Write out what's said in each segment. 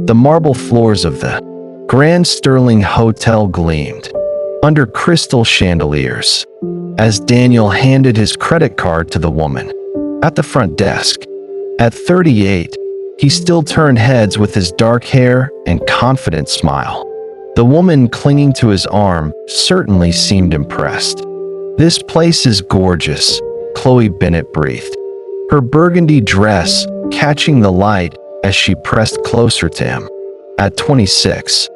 The marble floors of the Grand Sterling Hotel gleamed under crystal chandeliers as Daniel handed his credit card to the woman at the front desk. At 38, he still turned heads with his dark hair and confident smile. The woman clinging to his arm certainly seemed impressed. "This place is gorgeous," Chloe Bennett breathed, her burgundy dress catching the light as she pressed closer to him. At 26,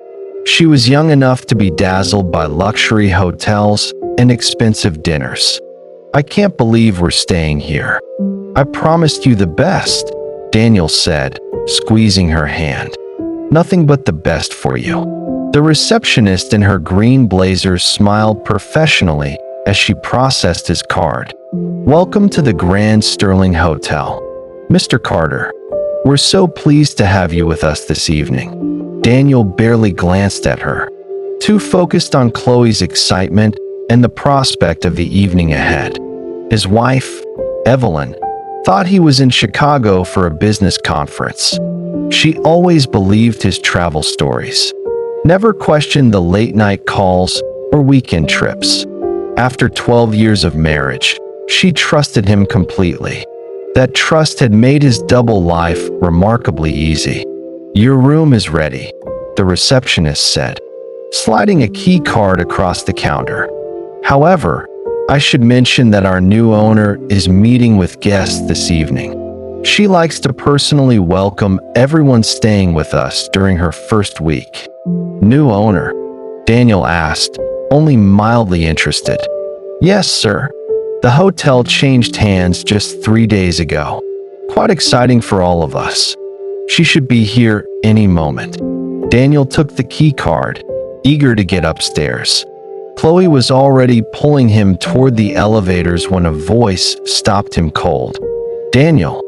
she was young enough to be dazzled by luxury hotels and expensive dinners. "I can't believe we're staying here. I promised you the best," Daniel said, squeezing her hand. "Nothing but the best for you." The receptionist in her green blazer smiled professionally as she processed his card. "Welcome to the Grand Sterling Hotel, Mr. Carter. We're so pleased to have you with us this evening." Daniel barely glanced at her, too focused on Chloe's excitement and the prospect of the evening ahead. His wife, Evelyn, thought he was in Chicago for a business conference. She always believed his travel stories, never questioned the late-night calls or weekend trips. After 12 years of marriage, she trusted him completely. That trust had made his double life remarkably easy. "Your room is ready," the receptionist said, sliding a key card across the counter. "However, I should mention that our new owner is meeting with guests this evening. She likes to personally welcome everyone staying with us during her first week." "New owner?" Daniel asked, only mildly interested. "Yes, sir. The hotel changed hands just 3 days ago. Quite exciting for all of us. She should be here any moment." Daniel took the key card, eager to get upstairs. Chloe was already pulling him toward the elevators when a voice stopped him cold. "Daniel."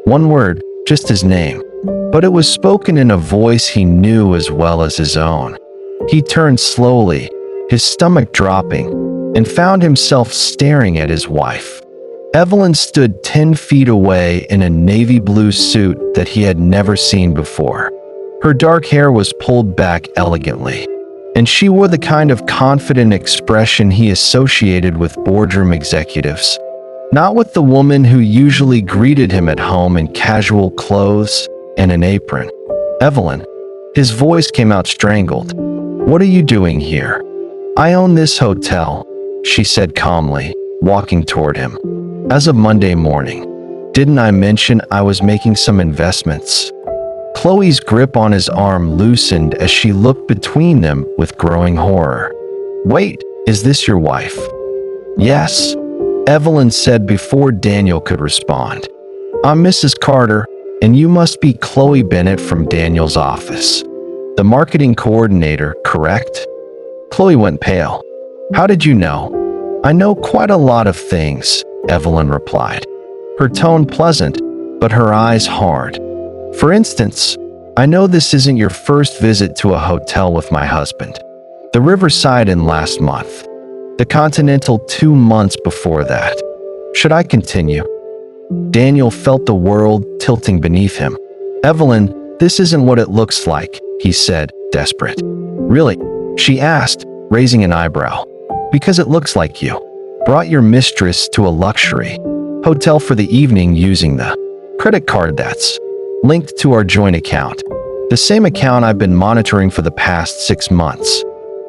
One word, just his name, but it was spoken in a voice he knew as well as his own. He turned slowly, his stomach dropping, and found himself staring at his wife. Evelyn stood 10 feet away in a navy blue suit that he had never seen before. Her dark hair was pulled back elegantly, and she wore the kind of confident expression he associated with boardroom executives, not with the woman who usually greeted him at home in casual clothes and an apron. "Evelyn," his voice came out strangled. "What are you doing here?" "I own this hotel," she said calmly, walking toward him. "As of Monday morning. Didn't I mention I was making some investments?" Chloe's grip on his arm loosened as she looked between them with growing horror. "Wait, is this your wife?" "Yes," Evelyn said before Daniel could respond. "I'm Mrs. Carter, and you must be Chloe Bennett from Daniel's office. The marketing coordinator, correct?" Chloe went pale. "How did you know?" "I know quite a lot of things," Evelyn replied, her tone pleasant, but her eyes hard. "For instance, I know this isn't your first visit to a hotel with my husband. The Riverside Inn last month. The Continental 2 months before that. Should I continue?" Daniel felt the world tilting beneath him. "Evelyn, this isn't what it looks like," he said, desperate. "Really?" she asked, raising an eyebrow. "Because it looks like you brought your mistress to a luxury hotel for the evening using the credit card that's linked to our joint account. The same account I've been monitoring for the past 6 months."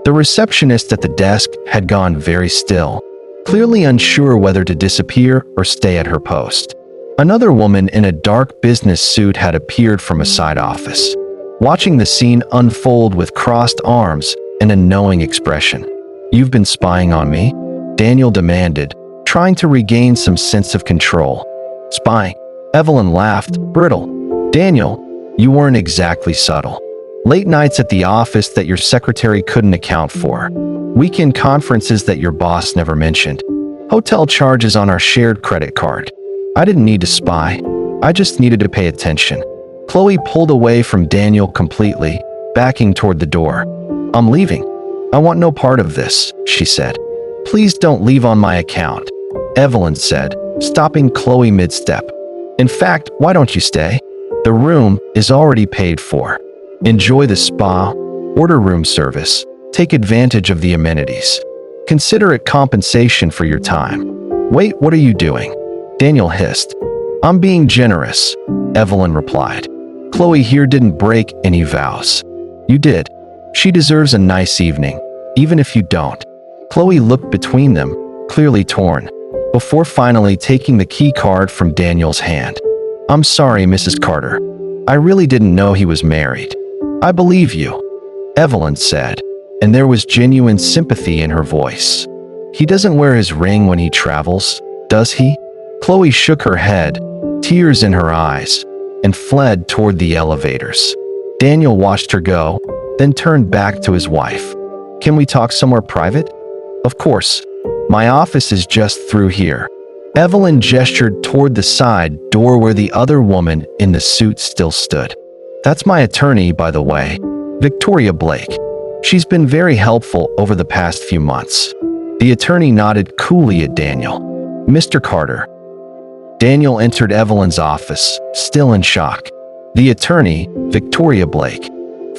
The receptionist at the desk had gone very still, clearly unsure whether to disappear or stay at her post. Another woman in a dark business suit had appeared from a side office, watching the scene unfold with crossed arms and a knowing expression. "You've been spying on me?" Daniel demanded, trying to regain some sense of control. "Spying?" Evelyn laughed, brittle. "Daniel, you weren't exactly subtle. Late nights at the office that your secretary couldn't account for. Weekend conferences that your boss never mentioned. Hotel charges on our shared credit card. I didn't need to spy. I just needed to pay attention." Chloe pulled away from Daniel completely, backing toward the door. "I'm leaving. I want no part of this," she said. "Please don't leave on my account," Evelyn said, stopping Chloe mid-step. "In fact, why don't you stay? The room is already paid for." Enjoy the spa, order room service, take advantage of the amenities. Consider it compensation for your time. Wait, what are you doing? Daniel hissed. I'm being generous, Evelyn replied. Chloe here didn't break any vows. You did. She deserves a nice evening, even if you don't. Chloe looked between them, clearly torn, before finally taking the key card from Daniel's hand. I'm sorry, Mrs. Carter. I really didn't know he was married. I believe you, Evelyn said, and there was genuine sympathy in her voice. He doesn't wear his ring when he travels, does he? Chloe shook her head, tears in her eyes, and fled toward the elevators. Daniel watched her go, then turned back to his wife. Can we talk somewhere private? Of course. My office is just through here. Evelyn gestured toward the side door where the other woman in the suit still stood. That's my attorney, by the way, Victoria Blake. She's been very helpful over the past few months. The attorney nodded coolly at Daniel. Mr. Carter. Daniel entered Evelyn's office, still in shock. The attorney, Victoria Blake,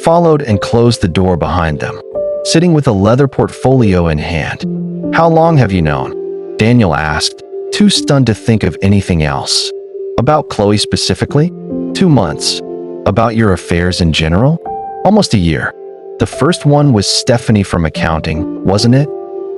followed and closed the door behind them, sitting with a leather portfolio in hand. How long have you known? Daniel asked, too stunned to think of anything else. About Chloe specifically? 2 months. About your affairs in general? Almost a year. The first one was Stephanie from accounting, wasn't it?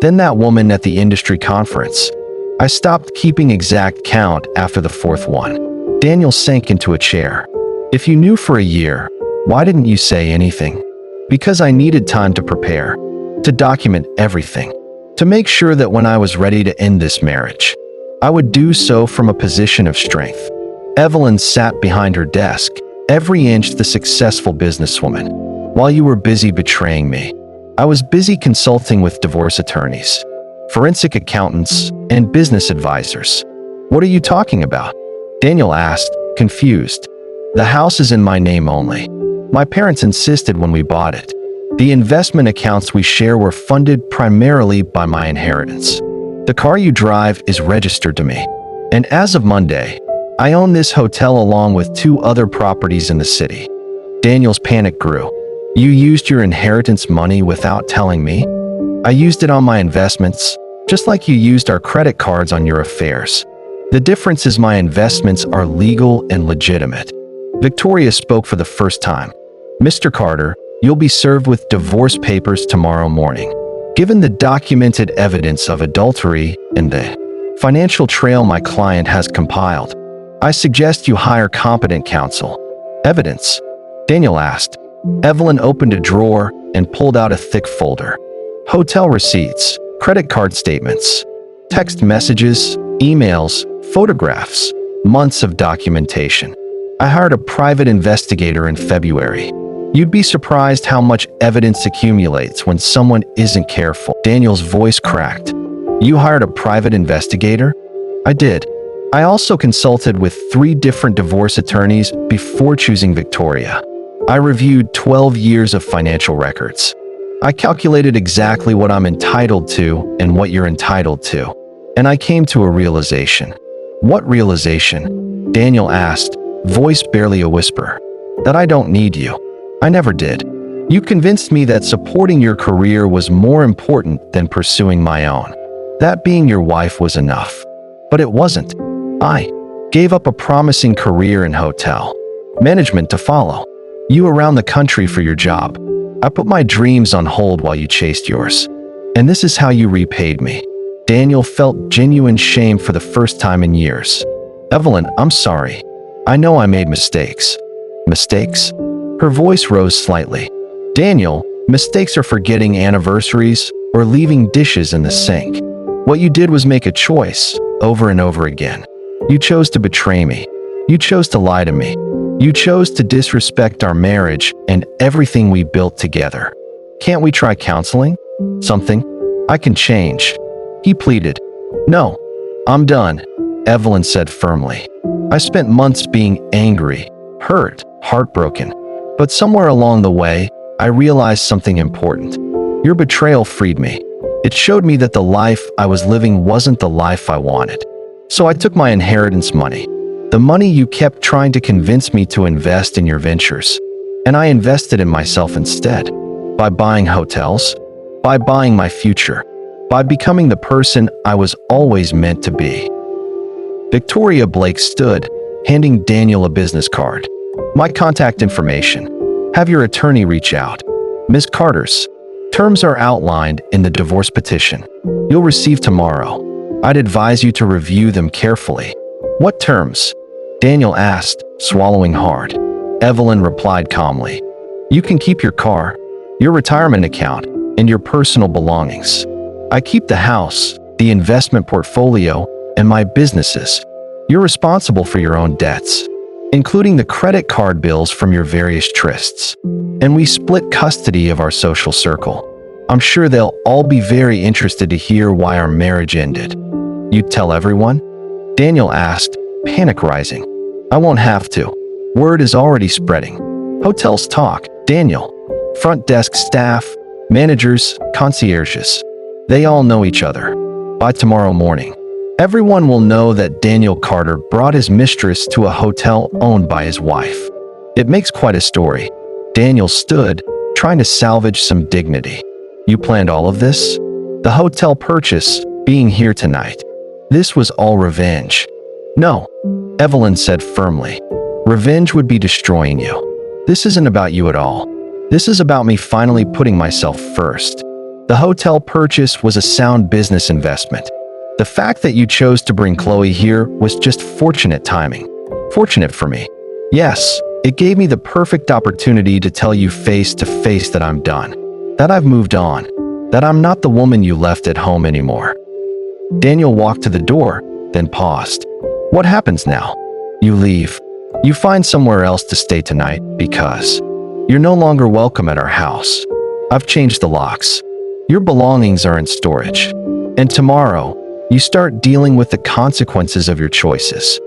Then that woman at the industry conference. I stopped keeping exact count after the 4th one. Daniel sank into a chair. If you knew for a year, why didn't you say anything? Because I needed time to prepare, to document everything, to make sure that when I was ready to end this marriage, I would do so from a position of strength. Evelyn sat behind her desk, every inch the successful businesswoman. While you were busy betraying me, I was busy consulting with divorce attorneys, forensic accountants, and business advisors. What are you talking about? Daniel asked, confused. The house is in my name only. My parents insisted when we bought it. The investment accounts we share were funded primarily by my inheritance. The car you drive is registered to me. And as of Monday, I own this hotel along with 2 other properties in the city. Daniel's panic grew. You used your inheritance money without telling me? I used it on my investments, just like you used our credit cards on your affairs. The difference is my investments are legal and legitimate. Victoria spoke for the first time. Mr. Carter, you'll be served with divorce papers tomorrow morning. Given the documented evidence of adultery and the financial trail my client has compiled, I suggest you hire competent counsel. Evidence? Daniel asked. Evelyn opened a drawer and pulled out a thick folder. Hotel receipts, credit card statements, text messages, emails, photographs, months of documentation. I hired a private investigator in February. You'd be surprised how much evidence accumulates when someone isn't careful. Daniel's voice cracked. You hired a private investigator? I did. I also consulted with 3 different divorce attorneys before choosing Victoria. I reviewed 12 years of financial records. I calculated exactly what I'm entitled to and what you're entitled to. And I came to a realization. What realization? Daniel asked, voice barely a whisper. That I don't need you. I never did. You convinced me that supporting your career was more important than pursuing my own. That being your wife was enough. But it wasn't. I gave up a promising career in hotel management to follow you around the country for your job. I put my dreams on hold while you chased yours. And this is how you repaid me. Daniel felt genuine shame for the first time in years. Evelyn, I'm sorry. I know I made mistakes. Mistakes? Her voice rose slightly. Daniel, mistakes are forgetting anniversaries or leaving dishes in the sink. What you did was make a choice, over and over again. You chose to betray me. You chose to lie to me. You chose to disrespect our marriage and everything we built together. Can't we try counseling? Something? I can change. He pleaded. No, I'm done, Evelyn said firmly. I spent months being angry, hurt, heartbroken. But somewhere along the way, I realized something important. Your betrayal freed me. It showed me that the life I was living wasn't the life I wanted. So I took my inheritance money, the money you kept trying to convince me to invest in your ventures. and I invested in myself instead. By buying hotels, by buying my future, by becoming the person I was always meant to be." Victoria Blake stood, handing Daniel a business card. "My contact information. Have your attorney reach out. Ms. Carter's terms are outlined in the divorce petition you'll receive tomorrow. I'd advise you to review them carefully." "What terms?" Daniel asked, swallowing hard. Evelyn replied calmly. "You can keep your car, your retirement account, and your personal belongings. I keep the house, the investment portfolio, and my businesses. You're responsible for your own debts, including the credit card bills from your various trysts. And we split custody of our social circle. I'm sure they'll all be very interested to hear why our marriage ended." "You'd tell everyone?" Daniel asked, panic rising. "I won't have to. Word is already spreading. Hotels talk, Daniel. Front desk staff, managers, concierges. They all know each other. By tomorrow morning, everyone will know that Daniel Carter brought his mistress to a hotel owned by his wife." It makes quite a story. Daniel stood, trying to salvage some dignity. "You planned all of this? The hotel purchase, being here tonight. This was all revenge." "No," Evelyn said firmly. "Revenge would be destroying you. This isn't about you at all. This is about me finally putting myself first. The hotel purchase was a sound business investment. The fact that you chose to bring Chloe here was just fortunate timing. Fortunate for me. Yes, it gave me the perfect opportunity to tell you face to face that I'm done. That I've moved on. That I'm not the woman you left at home anymore." Daniel walked to the door, then paused. "What happens now?" "You leave. You find somewhere else to stay tonight because you're no longer welcome at our house. I've changed the locks. Your belongings are in storage. And tomorrow, you start dealing with the consequences of your choices."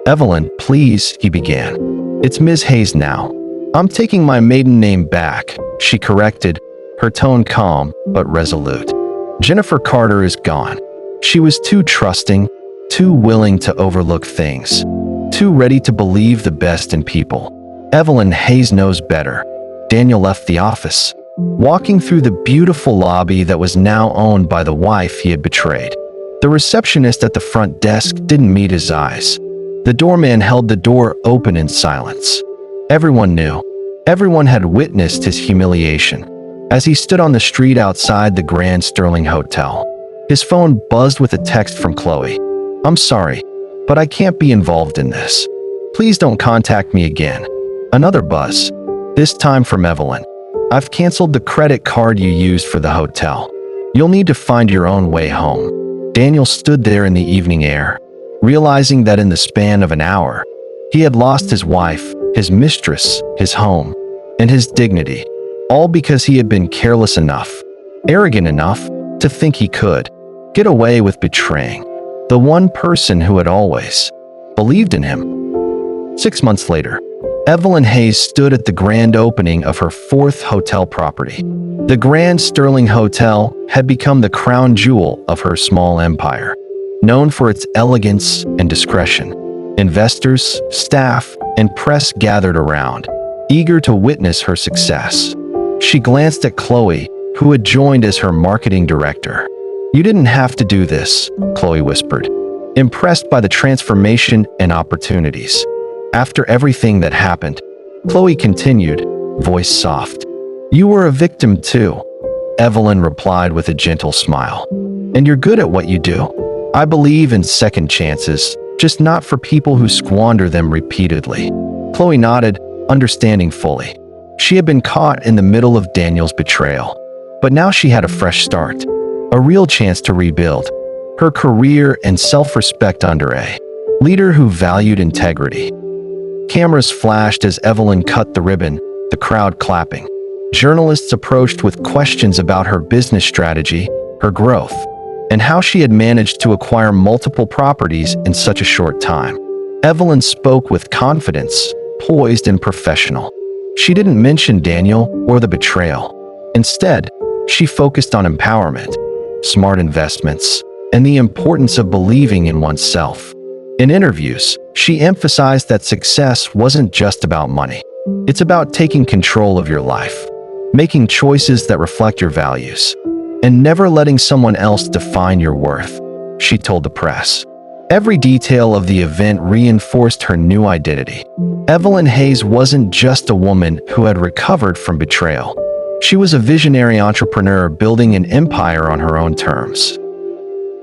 "Evelyn, please," he began. "It's Ms. Hayes now. I'm taking my maiden name back," she corrected, her tone calm but resolute. "Jennifer Carter is gone. She was too trusting, too willing to overlook things, too ready to believe the best in people. Evelyn Hayes knows better." Daniel left the office, walking through the beautiful lobby that was now owned by the wife he had betrayed. The receptionist at the front desk didn't meet his eyes. The doorman held the door open in silence. Everyone knew. Everyone had witnessed his humiliation as he stood on the street outside the Grand Sterling Hotel. His phone buzzed with a text from Chloe. "I'm sorry, but I can't be involved in this. Please don't contact me again." Another buzz, this time from Evelyn. "I've canceled the credit card you used for the hotel. You'll need to find your own way home." Daniel stood there in the evening air, realizing that in the span of an hour, he had lost his wife, his mistress, his home, and his dignity, all because he had been careless enough, arrogant enough, to think he could get away with betraying the one person who had always believed in him. 6 months later, Evelyn Hayes stood at the grand opening of her 4th hotel property. The Grand Sterling Hotel had become the crown jewel of her small empire, known for its elegance and discretion. Investors, staff, and press gathered around, eager to witness her success. She glanced at Chloe, who had joined as her marketing director. "You didn't have to do this," Chloe whispered, impressed by the transformation and opportunities. "After everything that happened," Chloe continued, voice soft. "You were a victim too," Evelyn replied with a gentle smile. "And you're good at what you do. I believe in second chances, just not for people who squander them repeatedly." Chloe nodded, understanding fully. She had been caught in the middle of Daniel's betrayal, but now she had a fresh start, a real chance to rebuild her career and self-respect under a leader who valued integrity. Cameras flashed as Evelyn cut the ribbon, the crowd clapping. Journalists approached with questions about her business strategy, her growth, and how she had managed to acquire multiple properties in such a short time. Evelyn spoke with confidence, poised and professional. She didn't mention Daniel or the betrayal. Instead, she focused on empowerment, smart investments, and the importance of believing in oneself. In interviews, she emphasized that success wasn't just about money. It's about taking control of your life, making choices that reflect your values, and never letting someone else define your worth, she told the press. Every detail of the event reinforced her new identity. Evelyn Hayes wasn't just a woman who had recovered from betrayal. She was a visionary entrepreneur building an empire on her own terms.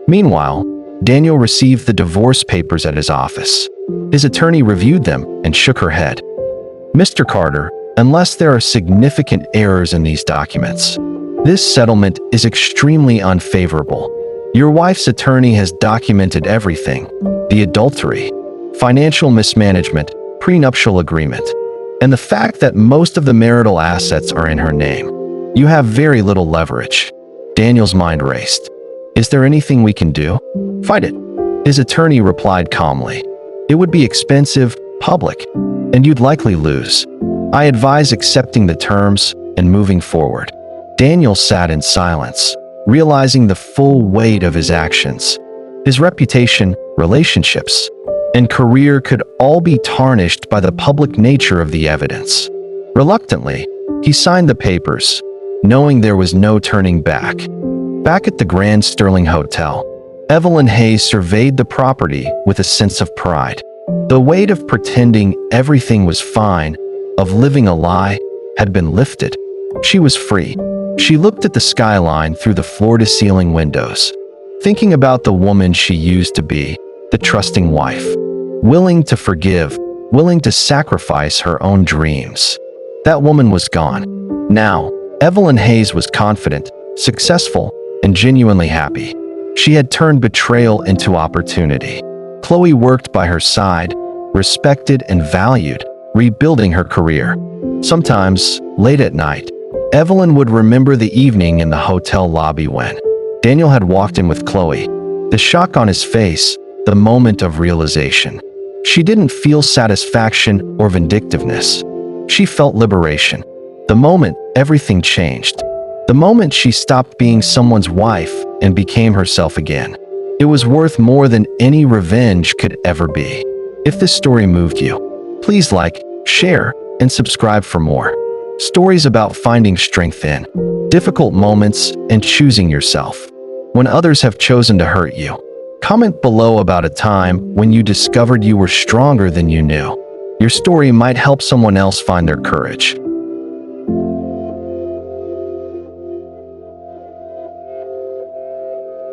Meanwhile, Daniel received the divorce papers at his office. His attorney reviewed them and shook her head. "Mr. Carter, unless there are significant errors in these documents, this settlement is extremely unfavorable. Your wife's attorney has documented everything: the adultery, financial mismanagement, prenuptial agreement, and the fact that most of the marital assets are in her name. You have very little leverage." Daniel's mind raced. "Is there anything we can do?" "Fight it," his attorney replied calmly. "It would be expensive, public, and you'd likely lose. I advise accepting the terms and moving forward." Daniel sat in silence, realizing the full weight of his actions. His reputation, relationships, and career could all be tarnished by the public nature of the evidence. Reluctantly, he signed the papers, knowing there was no turning back. Back at the Grand Sterling Hotel, Evelyn Hayes surveyed the property with a sense of pride. The weight of pretending everything was fine, of living a lie, had been lifted. She was free. She looked at the skyline through the floor-to-ceiling windows, thinking about the woman she used to be, the trusting wife, willing to forgive, willing to sacrifice her own dreams. That woman was gone. Now, Evelyn Hayes was confident, successful, and genuinely happy. She had turned betrayal into opportunity. Chloe worked by her side, respected and valued, rebuilding her career. Sometimes, late at night, Evelyn would remember the evening in the hotel lobby when Daniel had walked in with Chloe. The shock on his face, the moment of realization. She didn't feel satisfaction or vindictiveness. She felt liberation. The moment everything changed. The moment she stopped being someone's wife and became herself again. It was worth more than any revenge could ever be. If this story moved you, please like, share, and subscribe for more. Stories about finding strength in difficult moments and choosing yourself when others have chosen to hurt you. Comment below about a time when you discovered you were stronger than you knew. Your story might help someone else find their courage.